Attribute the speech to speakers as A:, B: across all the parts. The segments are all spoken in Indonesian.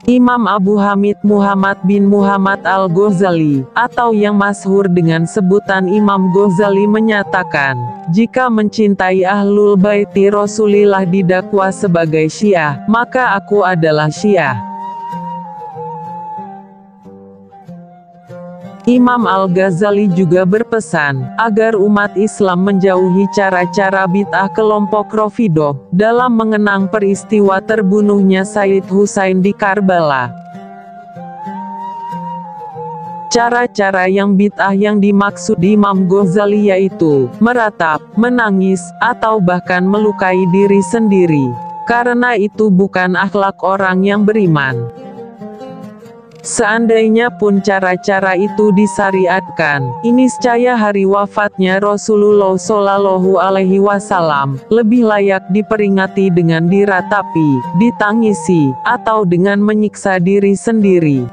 A: Imam Abu Hamid Muhammad bin Muhammad Al-Ghazali, atau yang masyhur dengan sebutan Imam Ghazali menyatakan, jika mencintai Ahlul Baiti Rasulillah didakwa sebagai Syiah, maka aku adalah Syiah. Imam Al-Ghazali juga berpesan, agar umat Islam menjauhi cara-cara bid'ah kelompok Rafidhah, dalam mengenang peristiwa terbunuhnya Sayyid Husain di Karbala. Cara-cara yang bid'ah yang dimaksud Imam Ghazali yaitu, meratap, menangis, atau bahkan melukai diri sendiri. Karena itu bukan akhlak orang yang beriman. Seandainya pun cara-cara itu disyariatkan, niscaya hari wafatnya Rasulullah Shallallahu Alaihi Wasallam lebih layak diperingati dengan diratapi, ditangisi, atau dengan menyiksa diri sendiri.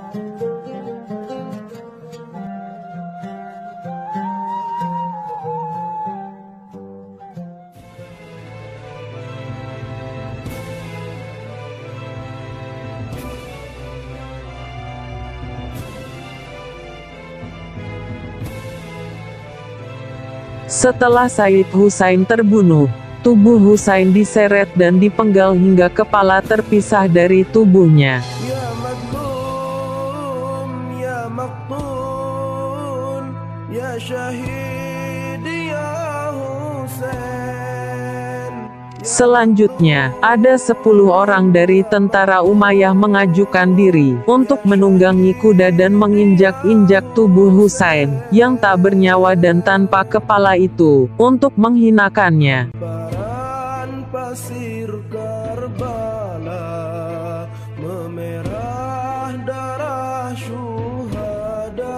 A: Setelah Sayyid Husain terbunuh, tubuh Husain diseret dan dipenggal hingga kepala terpisah dari tubuhnya.
B: Ya Mazlum, ya Maqtul, ya Syahid, ya Husain.
A: Selanjutnya, ada 10 orang dari tentara Umayyah mengajukan diri untuk menunggangi kuda dan menginjak-injak tubuh Husain yang tak bernyawa dan tanpa kepala itu, untuk menghinakannya.
B: Baran pasir Karbala, memerah darah syuhada,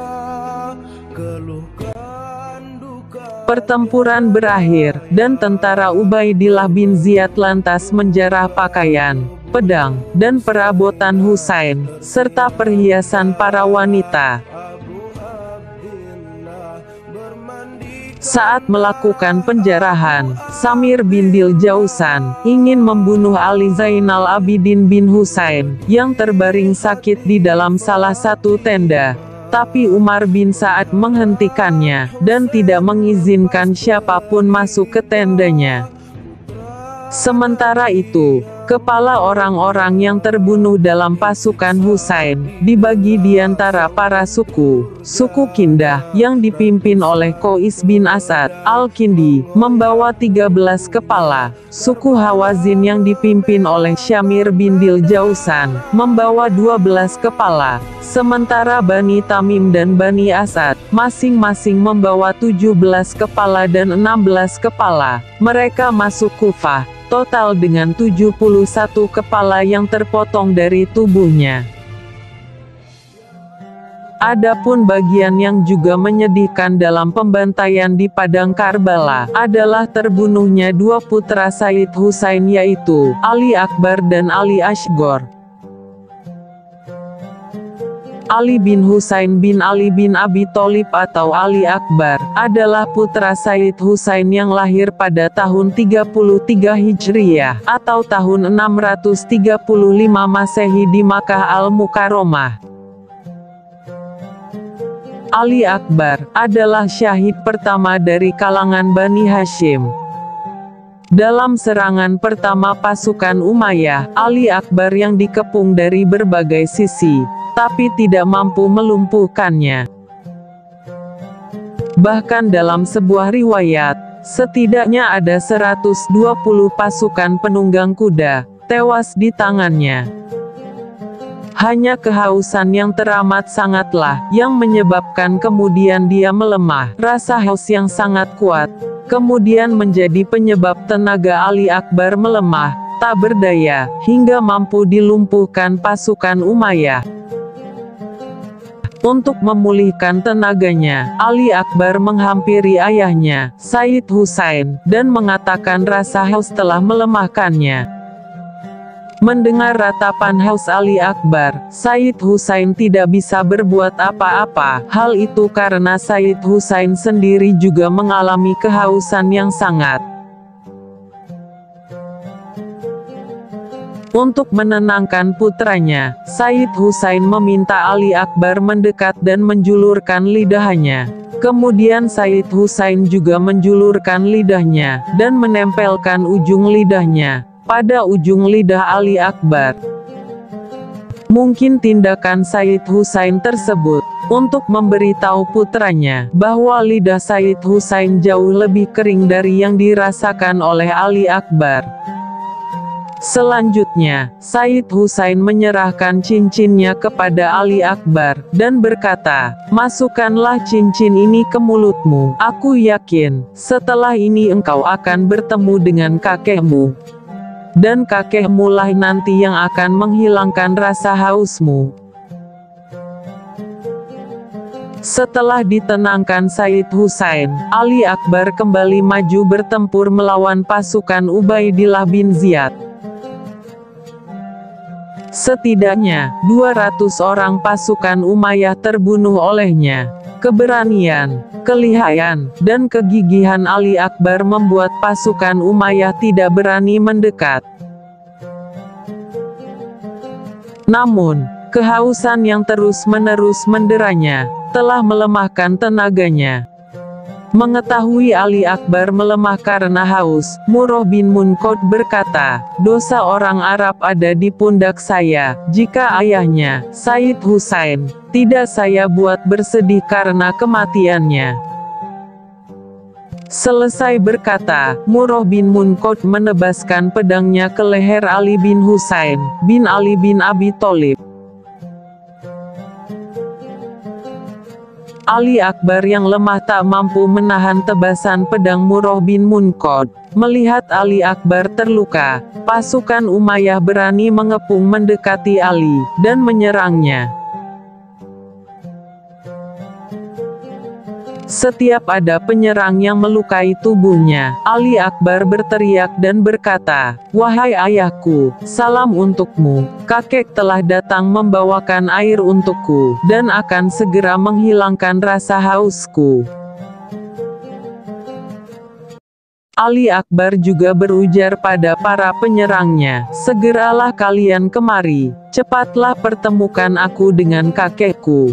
B: keluhkan duka.
A: Pertempuran berakhir, dan tentara Ubaidillah bin Ziyad lantas menjarah pakaian, pedang, dan perabotan Husain, serta perhiasan para wanita. Saat melakukan penjarahan, Samir bin Diljausan ingin membunuh Ali Zainal Abidin bin Husain, yang terbaring sakit di dalam salah satu tenda. Tapi Umar bin Sa'ad menghentikannya, dan tidak mengizinkan siapapun masuk ke tendanya. Sementara itu, kepala orang-orang yang terbunuh dalam pasukan Husain dibagi di antara para suku Kindah yang dipimpin oleh Qais bin Asad Al-Kindi membawa 13 kepala, suku Hawazin yang dipimpin oleh Syamir bin Diljausan membawa 12 kepala, sementara Bani Tamim dan Bani Asad masing-masing membawa 17 kepala dan 16 kepala. Mereka masuk Kufah, total dengan 71 kepala yang terpotong dari tubuhnya. Adapun bagian yang juga menyedihkan dalam pembantaian di Padang Karbala adalah terbunuhnya 2 putra Sayyid Husain yaitu Ali Akbar dan Ali Asghar. Ali bin Husain bin Ali bin Abi Thalib atau Ali Akbar adalah putra Sayyid Husain yang lahir pada tahun 33 Hijriyah atau tahun 635 Masehi di Makkah Al-Mukarramah. Ali Akbar adalah syahid pertama dari kalangan Bani Hashim. Dalam serangan pertama pasukan Umayyah, Ali Akbar yang dikepung dari berbagai sisi, tapi tidak mampu melumpuhkannya. Bahkan dalam sebuah riwayat, setidaknya ada 120 pasukan penunggang kuda tewas di tangannya. Hanya kehausan yang teramat sangatlah yang menyebabkan kemudian dia melemah. Rasa haus yang sangat kuat kemudian menjadi penyebab tenaga Ali Akbar melemah, tak berdaya, hingga mampu dilumpuhkan pasukan Umayyah. Untuk memulihkan tenaganya, Ali Akbar menghampiri ayahnya, Sayyid Husain, dan mengatakan rasa haus telah melemahkannya. Mendengar ratapan Haus Ali Akbar, Sayyid Husain tidak bisa berbuat apa-apa. Hal itu karena Sayyid Husain sendiri juga mengalami kehausan yang sangat. Untuk menenangkan putranya, Sayyid Husain meminta Ali Akbar mendekat dan menjulurkan lidahnya. Kemudian Sayyid Husain juga menjulurkan lidahnya, dan menempelkan ujung lidahnya pada ujung lidah Ali Akbar. Mungkin tindakan Sayyid Husain tersebut untuk memberitahu putranya bahwa lidah Sayyid Husain jauh lebih kering dari yang dirasakan oleh Ali Akbar. Selanjutnya, Sayyid Husain menyerahkan cincinnya kepada Ali Akbar, dan berkata, "Masukkanlah cincin ini ke mulutmu. Aku yakin, setelah ini engkau akan bertemu dengan kakekmu. Dan kakekmu lah nanti yang akan menghilangkan rasa hausmu." Setelah ditenangkan Sayyid Husain, Ali Akbar kembali maju bertempur melawan pasukan Ubaidillah bin Ziyad. Setidaknya, 200 orang pasukan Umayyah terbunuh olehnya. Keberanian, kelihayan, dan kegigihan Ali Akbar membuat pasukan Umayyah tidak berani mendekat. Namun, kehausan yang terus-menerus menderanya, telah melemahkan tenaganya. Mengetahui Ali Akbar melemah karena haus, Murrah bin Munqadh berkata, "Dosa orang Arab ada di pundak saya. Jika ayahnya, Sayyid Husain, tidak saya buat bersedih karena kematiannya." Selesai berkata, Murrah bin Munqadh menebaskan pedangnya ke leher Ali bin Husain bin Ali bin Abi Thalib. Ali Akbar yang lemah tak mampu menahan tebasan pedang Murrah bin Munqadh. Melihat Ali Akbar terluka, pasukan Umayyah berani mengepung mendekati Ali, dan menyerangnya. Setiap ada penyerang yang melukai tubuhnya, Ali Akbar berteriak dan berkata, "Wahai ayahku, salam untukmu. Kakek telah datang membawakan air untukku, dan akan segera menghilangkan rasa hausku." Ali Akbar juga berujar pada para penyerangnya, "Segeralah kalian kemari, cepatlah pertemukan aku dengan kakekku."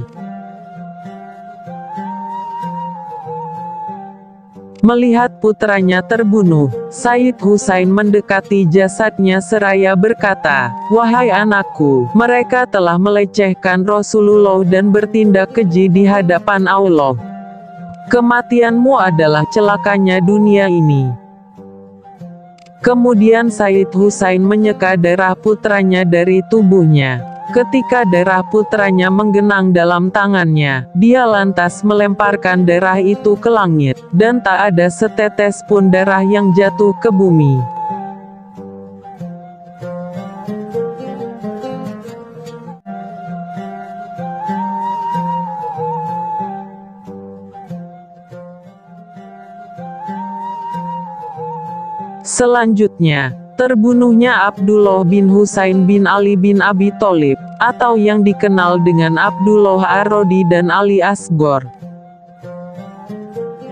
A: Melihat putranya terbunuh, Sayyid Husain mendekati jasadnya seraya berkata, "Wahai anakku, mereka telah melecehkan Rasulullah dan bertindak keji di hadapan Allah. Kematianmu adalah celakanya dunia ini." Kemudian Sayyid Husain menyeka darah putranya dari tubuhnya. Ketika darah putranya menggenang dalam tangannya, dia lantas melemparkan darah itu ke langit, dan tak ada setetes pun darah yang jatuh ke bumi. Selanjutnya, terbunuhnya Abdullah bin Husain bin Ali bin Abi Thalib, atau yang dikenal dengan Abdullah Ar-Radi dan Ali Asghar.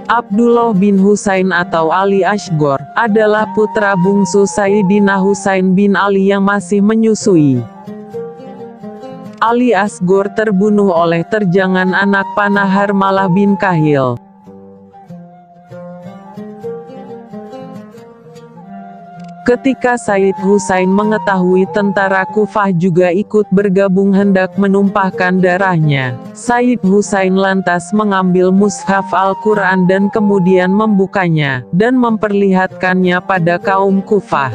A: Abdullah bin Husain atau Ali Asghar adalah putra bungsu Sayyidina Husain bin Ali yang masih menyusui. Ali Asghar terbunuh oleh terjangan anak panah Harmalah bin Kahil. Ketika Sayyid Husain mengetahui tentara Kufah juga ikut bergabung hendak menumpahkan darahnya, Sayyid Husain lantas mengambil mushaf Al-Quran dan kemudian membukanya, dan memperlihatkannya pada kaum Kufah.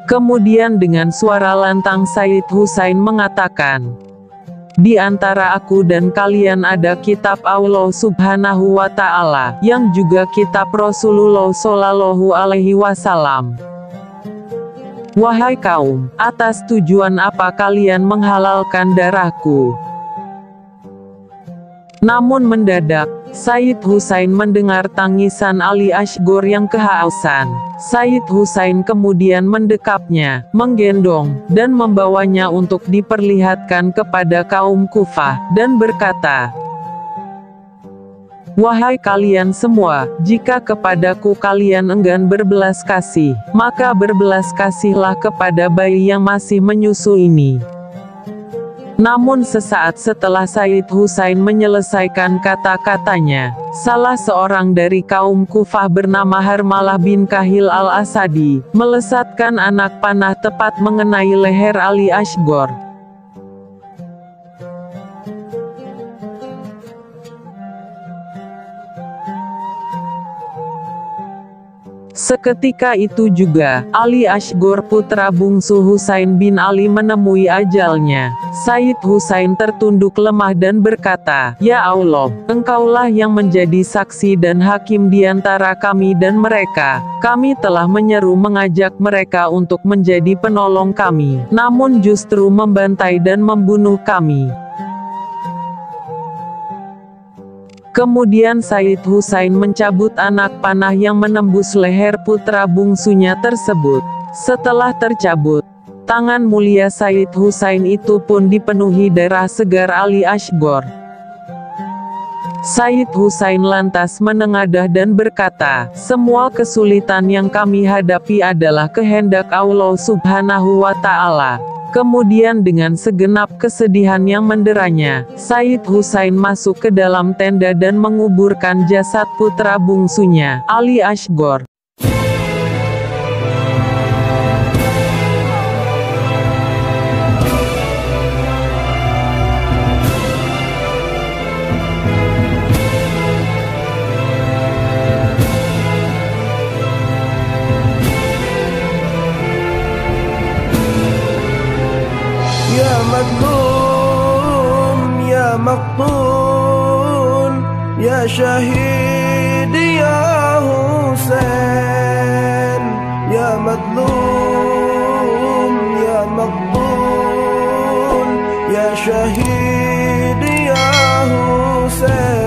A: Kemudian dengan suara lantang Sayyid Husain mengatakan, "Di antara aku dan kalian ada kitab Allah Subhanahu wa Ta'ala, yang juga kitab Rasulullah Shallallahu Alaihi Wasallam. Wahai kaum, atas tujuan apa kalian menghalalkan darahku?" Namun mendadak, Sayyid Husain mendengar tangisan Ali Asghar yang kehausan. Sayyid Husain kemudian mendekapnya, menggendong, dan membawanya untuk diperlihatkan kepada kaum Kufah, dan berkata, "Wahai kalian semua, jika kepadaku kalian enggan berbelas kasih, maka berbelas kasihlah kepada bayi yang masih menyusu ini." Namun sesaat setelah Sayyid Husain menyelesaikan kata-katanya, salah seorang dari kaum Kufah bernama Harmalah bin Kahil al-Asadi, melesatkan anak panah tepat mengenai leher Ali Asghar. Seketika itu juga, Ali Asghar putra bungsu Husain bin Ali menemui ajalnya. Sayyid Husain tertunduk lemah dan berkata, "Ya Allah, Engkaulah yang menjadi saksi dan hakim di antara kami dan mereka. Kami telah menyeru mengajak mereka untuk menjadi penolong kami, namun justru membantai dan membunuh kami." Kemudian Sayyid Husain mencabut anak panah yang menembus leher putra bungsunya tersebut. Setelah tercabut, tangan mulia Sayyid Husain itu pun dipenuhi darah segar Ali Asghar. Sayyid Husain lantas menengadah dan berkata, "Semua kesulitan yang kami hadapi adalah kehendak Allah Subhanahu wa Ta'ala." Kemudian dengan segenap kesedihan yang menderanya, Sayyid Husain masuk ke dalam tenda dan menguburkan jasad putra bungsunya, Ali Asghar.
B: Ya Madlum, Ya Maqtul, Ya Syahid, Ya Husain. Ya Madlum, Ya Maqtul, Ya Syahid, Ya Husain.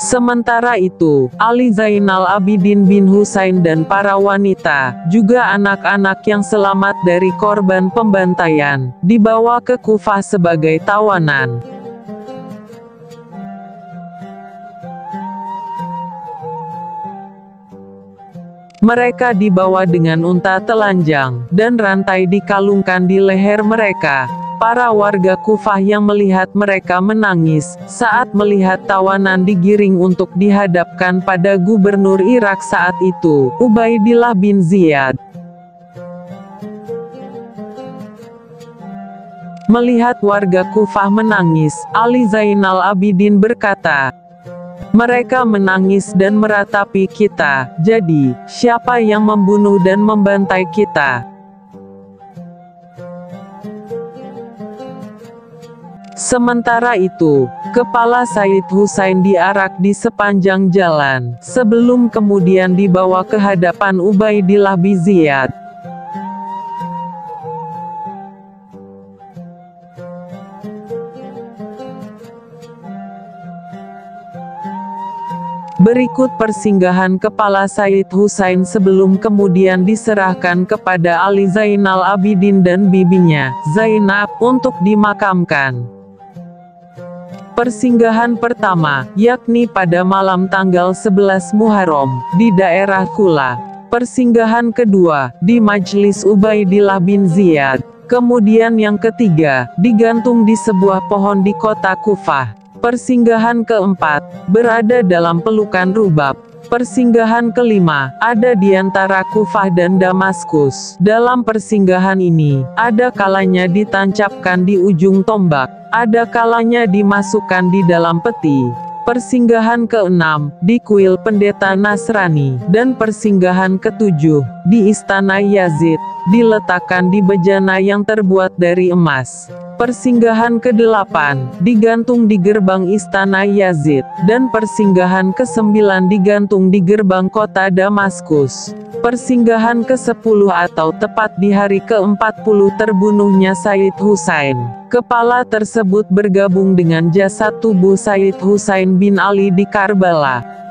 A: Sementara itu, Ali Zainal Abidin bin Husain dan para wanita, juga anak-anak yang selamat dari korban pembantaian, dibawa ke Kufah sebagai tawanan. Mereka dibawa dengan unta telanjang, dan rantai dikalungkan di leher mereka. Para warga Kufah yang melihat mereka menangis, saat melihat tawanan digiring untuk dihadapkan pada gubernur Irak saat itu, Ubaidillah bin Ziyad. Melihat warga Kufah menangis, Ali Zainal Abidin berkata, "Mereka menangis dan meratapi kita, jadi, siapa yang membunuh dan membantai kita?" Sementara itu, kepala Sayyid Husain diarak di sepanjang jalan, sebelum kemudian dibawa ke hadapan Ubaidillah bin Ziyad. Berikut persinggahan kepala Sayyid Husain sebelum kemudian diserahkan kepada Ali Zainal Abidin dan bibinya, Zainab, untuk dimakamkan. Persinggahan pertama, yakni pada malam tanggal 11 Muharram, di daerah Kula. Persinggahan kedua, di Majlis Ubaidillah bin Ziyad. Kemudian yang ketiga, digantung di sebuah pohon di kota Kufah. Persinggahan keempat, berada dalam pelukan Rubab. Persinggahan kelima, ada di antara Kufah dan Damaskus. Dalam persinggahan ini, ada kalanya ditancapkan di ujung tombak, ada kalanya dimasukkan di dalam peti. Persinggahan keenam, di kuil pendeta Nasrani. Dan persinggahan ketujuh, di istana Yazid, diletakkan di bejana yang terbuat dari emas. Persinggahan ke-8 digantung di gerbang Istana Yazid, dan persinggahan ke-9 digantung di gerbang kota Damaskus. Persinggahan ke-10 atau tepat di hari ke-40 terbunuhnya Sayyid Husain. Kepala tersebut bergabung dengan jasad tubuh Sayyid Husain bin Ali di Karbala.